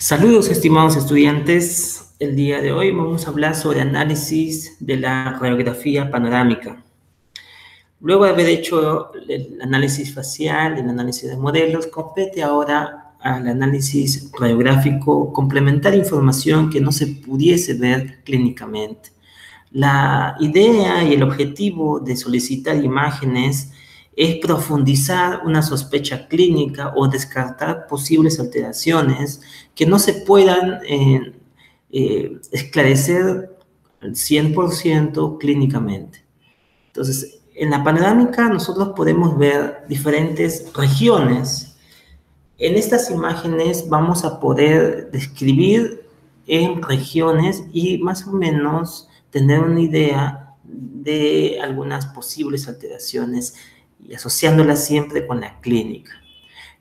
Saludos, estimados estudiantes. El día de hoy vamos a hablar sobre análisis de la radiografía panorámica. Luego de haber hecho el análisis facial, el análisis de modelos, compete ahora al análisis radiográfico, complementar información que no se pudiese ver clínicamente. La idea y el objetivo de solicitar imágenes es profundizar una sospecha clínica o descartar posibles alteraciones que no se puedan esclarecer al 100% clínicamente. Entonces, en la panorámica nosotros podemos ver diferentes regiones. En estas imágenes vamos a poder describir en regiones y más o menos tener una idea de algunas posibles alteraciones y asociándolas siempre con la clínica.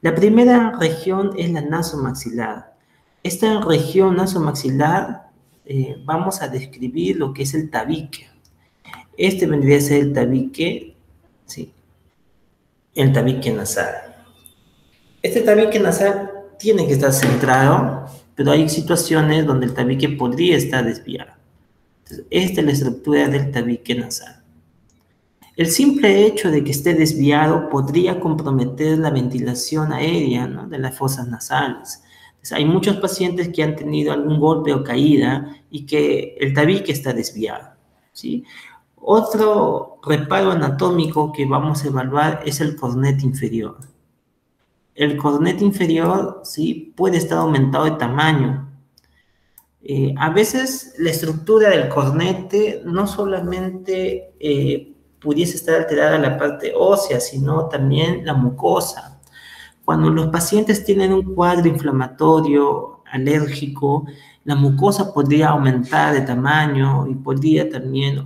La primera región es la nasomaxilar. Esta región nasomaxilar vamos a describir lo que es el tabique. Este vendría a ser el tabique, ¿sí? El tabique nasal. Este tabique nasal tiene que estar centrado, pero hay situaciones donde el tabique podría estar desviado. Entonces, esta es la estructura del tabique nasal. El simple hecho de que esté desviado podría comprometer la ventilación aérea, ¿no?, de las fosas nasales. Entonces, hay muchos pacientes que han tenido algún golpe o caída y que el tabique está desviado, ¿sí? Otro reparo anatómico que vamos a evaluar es el cornete inferior. El cornete inferior, ¿sí?, puede estar aumentado de tamaño. A veces la estructura del cornete no solamente pudiese estar alterada la parte ósea, sino también la mucosa. Cuando los pacientes tienen un cuadro inflamatorio, alérgico, la mucosa podría aumentar de tamaño y podría también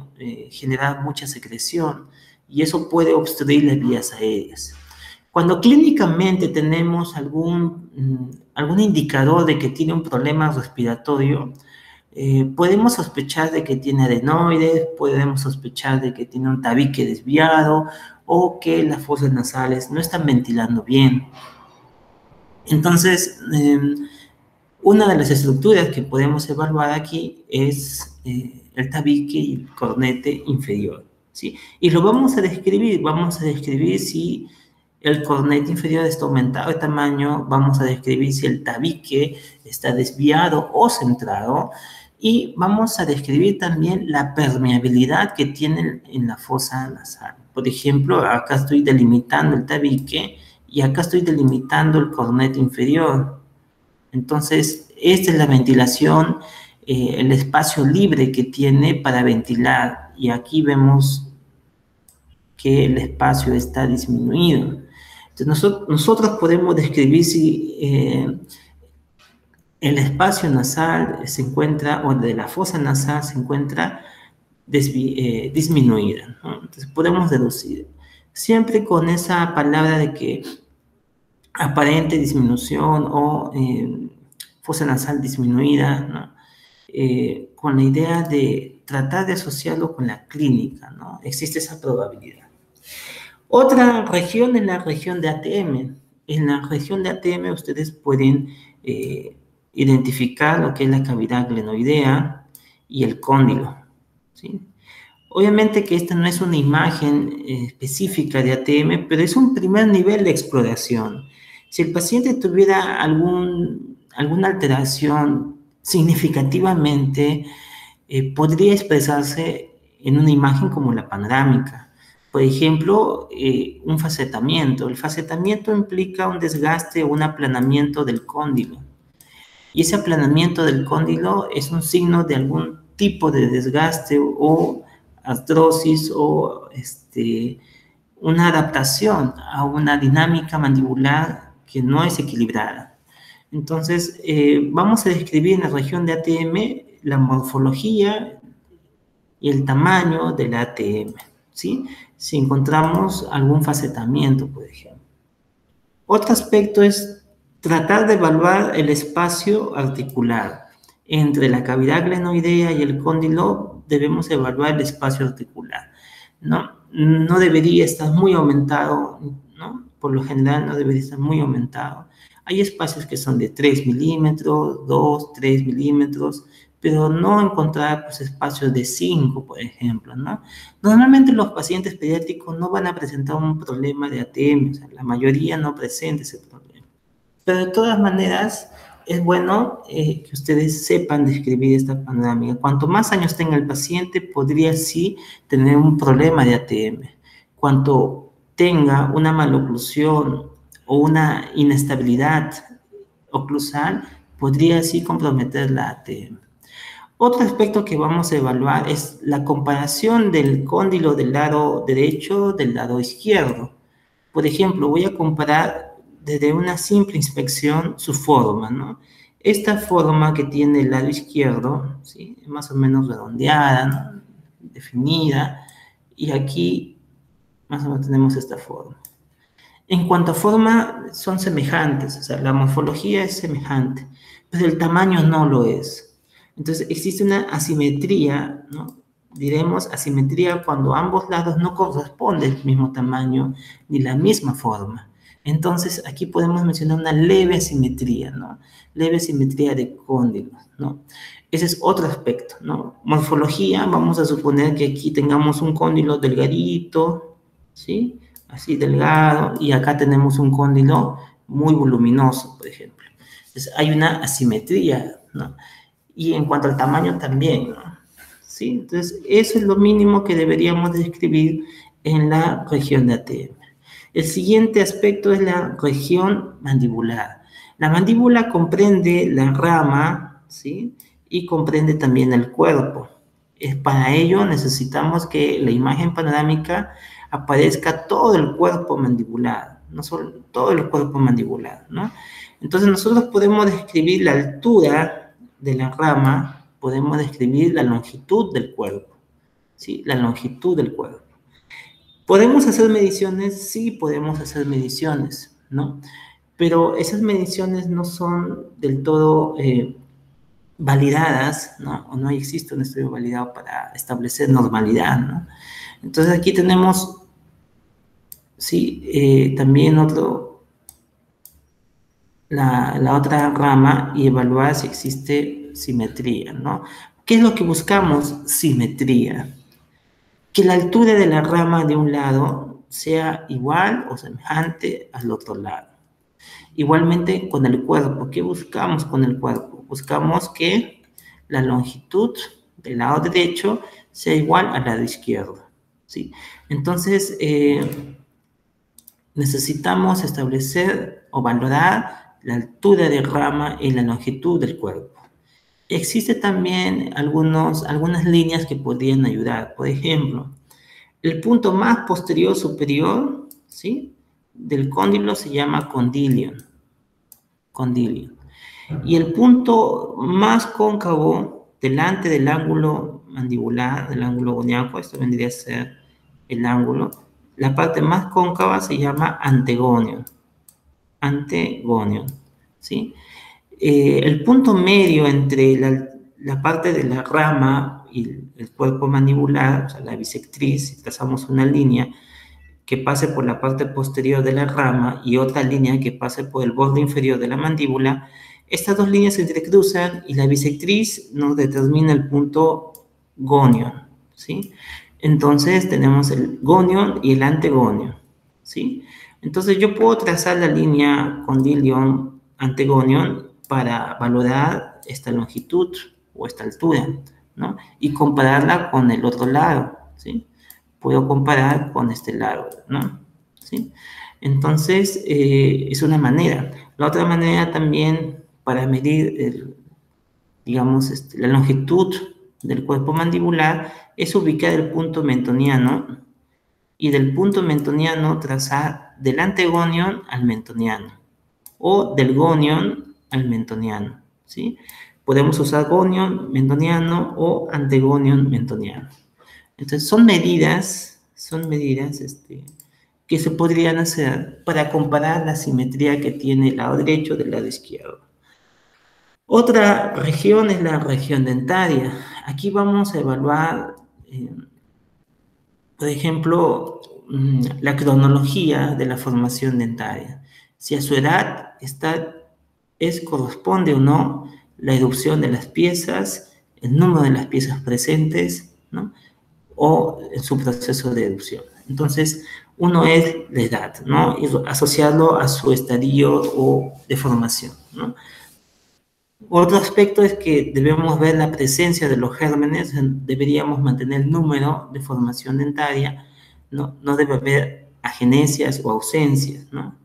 generar mucha secreción, y eso puede obstruir las vías aéreas. Cuando clínicamente tenemos algún indicador de que tiene un problema respiratorio, podemos sospechar de que tiene adenoides, podemos sospechar de que tiene un tabique desviado o que las fosas nasales no están ventilando bien. Entonces, una de las estructuras que podemos evaluar aquí es el tabique y el cornete inferior, ¿sí? Y lo vamos a describir si el cornete inferior está aumentado de tamaño, vamos a describir si el tabique está desviado o centrado, y vamos a describir también la permeabilidad que tiene en la fosa nasal. Por ejemplo, acá estoy delimitando el tabique y acá estoy delimitando el cornete inferior. Entonces, esta es la ventilación, el espacio libre que tiene para ventilar, y aquí vemos que el espacio está disminuido. Entonces, nosotros podemos describir si el espacio nasal se encuentra, o de la fosa nasal se encuentra disminuida, ¿no? Entonces, podemos deducir, siempre con esa palabra de que aparente disminución o fosa nasal disminuida, ¿no? Con la idea de tratar de asociarlo con la clínica, ¿no? Existe esa probabilidad. Otra región es la región de ATM. En la región de ATM ustedes pueden identificar lo que es la cavidad glenoidea y el cóndilo, ¿sí? Obviamente que esta no es una imagen específica de ATM, pero es un primer nivel de exploración. Si el paciente tuviera alguna alteración significativamente, podría expresarse en una imagen como la panorámica. Por ejemplo, un facetamiento. El facetamiento implica un desgaste o un aplanamiento del cóndilo. Y ese aplanamiento del cóndilo es un signo de algún tipo de desgaste o artrosis o una adaptación a una dinámica mandibular que no es equilibrada. Entonces, vamos a describir en la región de ATM la morfología y el tamaño de la ATM, ¿sí? Si encontramos algún facetamiento, por ejemplo. Otro aspecto es tratar de evaluar el espacio articular. Entre la cavidad glenoidea y el cóndilo debemos evaluar el espacio articular, ¿no? No debería estar muy aumentado, ¿no? Por lo general no debería estar muy aumentado. Hay espacios que son de 3 milímetros, 2, 3 milímetros, pero no encontrar pues, espacios de 5, por ejemplo, ¿no? Normalmente los pacientes pediátricos no van a presentar un problema de ATM, o sea, la mayoría no presenta ese problema. Pero de todas maneras, es bueno que ustedes sepan describir esta panorámica. Cuanto más años tenga el paciente, podría sí tener un problema de ATM. Cuanto tenga una maloclusión o una inestabilidad oclusal, podría así comprometer la ATM. Otro aspecto que vamos a evaluar es la comparación del cóndilo del lado derecho del lado izquierdo. Por ejemplo, voy a comparar desde una simple inspección su forma, ¿no? Esta forma que tiene el lado izquierdo, ¿sí? Más o menos redondeada, ¿no? Definida, y aquí más o menos tenemos esta forma. En cuanto a forma, son semejantes, o sea, la morfología es semejante, pero el tamaño no lo es. Entonces, existe una asimetría, ¿no? Diremos asimetría cuando ambos lados no corresponden el mismo tamaño ni la misma forma. Entonces, aquí podemos mencionar una leve asimetría, ¿no? Leve asimetría de cóndilos, ¿no? Ese es otro aspecto, ¿no? Morfología, vamos a suponer que aquí tengamos un cóndilo delgadito, ¿sí? Así delgado, y acá tenemos un cóndilo muy voluminoso, por ejemplo. Entonces, hay una asimetría, ¿no? Y en cuanto al tamaño también, ¿no? ¿Sí? Entonces, eso es lo mínimo que deberíamos describir en la región de ATM. El siguiente aspecto es la región mandibular. La mandíbula comprende la rama, ¿sí? Y comprende también el cuerpo. Para ello necesitamos que la imagen panorámica aparezca todo el cuerpo mandibular, no solo todo el cuerpo mandibular, ¿no? Entonces nosotros podemos describir la altura de la rama, podemos describir la longitud del cuerpo, ¿sí? La longitud del cuerpo. ¿Podemos hacer mediciones? Sí, podemos hacer mediciones, ¿no? Pero esas mediciones no son del todo validadas, ¿no? O no existe un estudio validado para establecer normalidad, ¿no? Entonces aquí tenemos, sí, también la otra rama y evaluar si existe simetría, ¿no? ¿Qué es lo que buscamos? Simetría. Que la altura de la rama de un lado sea igual o semejante al otro lado. Igualmente con el cuerpo. ¿Qué buscamos con el cuerpo? Buscamos que la longitud del lado derecho sea igual al lado izquierdo, ¿sí? Entonces, necesitamos establecer o valorar la altura de rama y la longitud del cuerpo. Existe también algunas líneas que podrían ayudar. Por ejemplo, el punto más posterior superior, ¿sí?, del cóndilo se llama condilion. Y el punto más cóncavo delante del ángulo mandibular, del ángulo goniaco, esto vendría a ser el ángulo, la parte más cóncava se llama antegonion. Antegonion, ¿sí? El punto medio entre la parte de la rama y el cuerpo mandibular, o sea, la bisectriz, si trazamos una línea que pase por la parte posterior de la rama y otra línea que pase por el borde inferior de la mandíbula, estas dos líneas se entrecruzan y la bisectriz nos determina el punto gonion, ¿sí? Entonces tenemos el gonion y el antegonion, ¿sí? Entonces yo puedo trazar la línea condilion antegonion para valorar esta longitud o esta altura, ¿no? Y compararla con el otro lado, ¿sí? Puedo comparar con este lado, ¿no? ¿Sí? Entonces, es una manera. La otra manera también para medir, digamos, la longitud del cuerpo mandibular es ubicar el punto mentoniano y del punto mentoniano trazar del antegonion al mentoniano o del gonion al mentoniano, ¿sí? Podemos usar gonion mentoniano o antegonion mentoniano. Entonces, son medidas que se podrían hacer para comparar la simetría que tiene el lado derecho del lado izquierdo. Otra región es la región dentaria. Aquí vamos a evaluar, por ejemplo, la cronología de la formación dentaria. si a su edad corresponde o no la erupción de las piezas, el número de las piezas presentes, ¿no? O en su proceso de erupción. Entonces, uno es la edad, ¿no? Y asociarlo a su estadio o deformación, ¿no? Otro aspecto es que debemos ver la presencia de los gérmenes, deberíamos mantener el número de formación dentaria, no debe haber agenesias o ausencias, ¿no?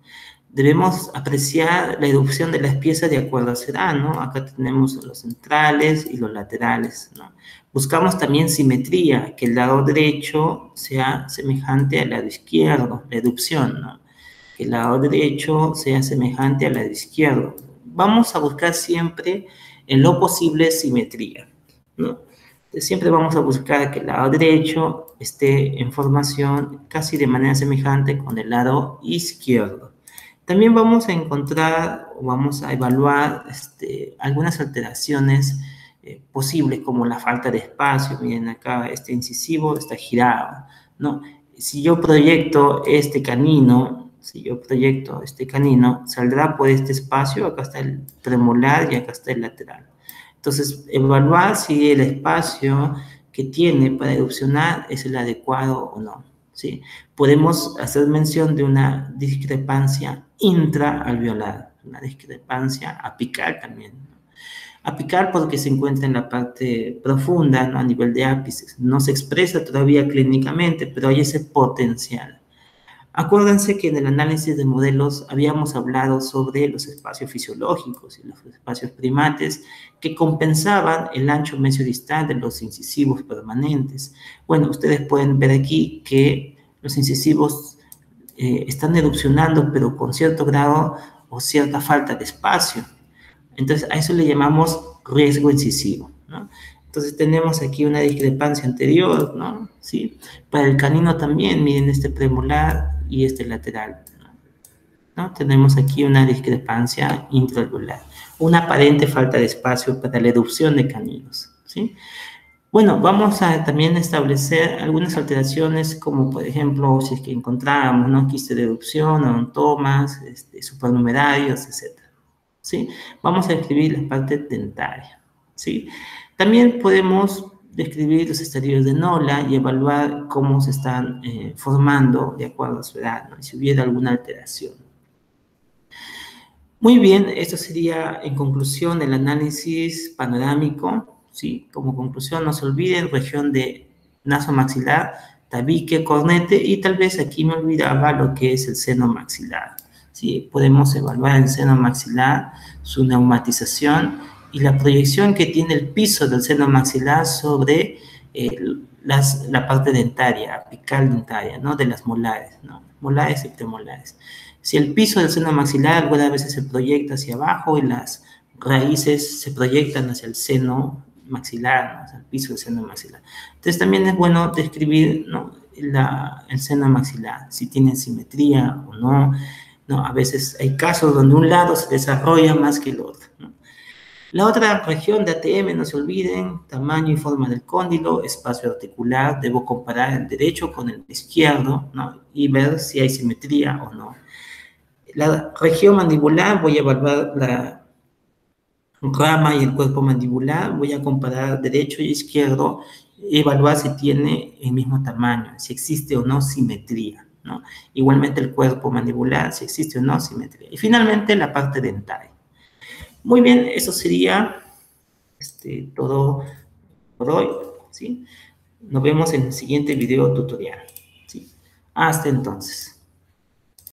Debemos apreciar la erupción de las piezas de acuerdo a su edad, ¿no? Acá tenemos los centrales y los laterales, ¿no? Buscamos también simetría, que el lado derecho sea semejante al lado izquierdo, la erupción, ¿no? Que el lado derecho sea semejante al lado izquierdo. Vamos a buscar siempre en lo posible simetría, ¿no? Siempre vamos a buscar que el lado derecho esté en formación casi de manera semejante con el lado izquierdo. También vamos a encontrar o vamos a evaluar algunas alteraciones posibles, como la falta de espacio. Miren acá, este incisivo está girado, ¿no? Si yo proyecto este canino, saldrá por este espacio, acá está el premolar y acá está el lateral. Entonces, evaluar si el espacio que tiene para erupcionar es el adecuado o no, ¿sí? Podemos hacer mención de una discrepancia intraalveolar, una discrepancia apical también, ¿no? Apical porque se encuentra en la parte profunda, ¿no? A nivel de ápices. No se expresa todavía clínicamente, pero hay ese potencial. Acuérdense que en el análisis de modelos habíamos hablado sobre los espacios fisiológicos y los espacios primates que compensaban el ancho mesiodistal de los incisivos permanentes. Bueno, ustedes pueden ver aquí que los incisivos están erupcionando, pero con cierto grado o cierta falta de espacio. Entonces, a eso le llamamos riesgo incisivo, ¿no? Entonces, tenemos aquí una discrepancia anterior, ¿no? ¿Sí? Para el canino también, miren este premolar y este lateral, ¿no? Tenemos aquí una discrepancia intraalveolar, una aparente falta de espacio para la erupción de caninos, ¿sí? Bueno, vamos a también establecer algunas alteraciones, como por ejemplo, si es que encontramos, ¿no? Quiste de erupción, odontomas, supernumerarios, etc. ¿Sí? Vamos a describir la parte dentaria, ¿sí? También podemos describir los estadios de Nolla y evaluar cómo se están formando de acuerdo a su edad, ¿no? Y si hubiera alguna alteración. Muy bien, esto sería en conclusión el análisis panorámico, ¿sí? Como conclusión, no se olviden, región de nasomaxilar, tabique, cornete, y tal vez aquí me olvidaba lo que es el seno maxilar. ¿Sí? Podemos evaluar el seno maxilar, su neumatización y la proyección que tiene el piso del seno maxilar sobre la parte dentaria, apical dentaria, ¿no? De las molares, ¿no? Molares y premolares. Si el piso del seno maxilar algunas veces se proyecta hacia abajo y las raíces se proyectan hacia el seno maxilar, ¿no? Hacia el piso del seno maxilar. Entonces también es bueno describir, ¿no? El seno maxilar, si tiene simetría o no. No, a veces hay casos donde un lado se desarrolla más que el otro, ¿no? La otra región de ATM, no se olviden, tamaño y forma del cóndilo, espacio articular, debo comparar el derecho con el izquierdo, ¿no? Y ver si hay simetría o no. La región mandibular, voy a evaluar la rama y el cuerpo mandibular, voy a comparar derecho y izquierdo, evaluar si tiene el mismo tamaño, si existe o no simetría, ¿no? Igualmente el cuerpo mandibular, si existe o no simetría. Y finalmente la parte dentaria. Muy bien, eso sería todo por hoy, ¿sí? Nos vemos en el siguiente video tutorial, ¿sí? Hasta entonces.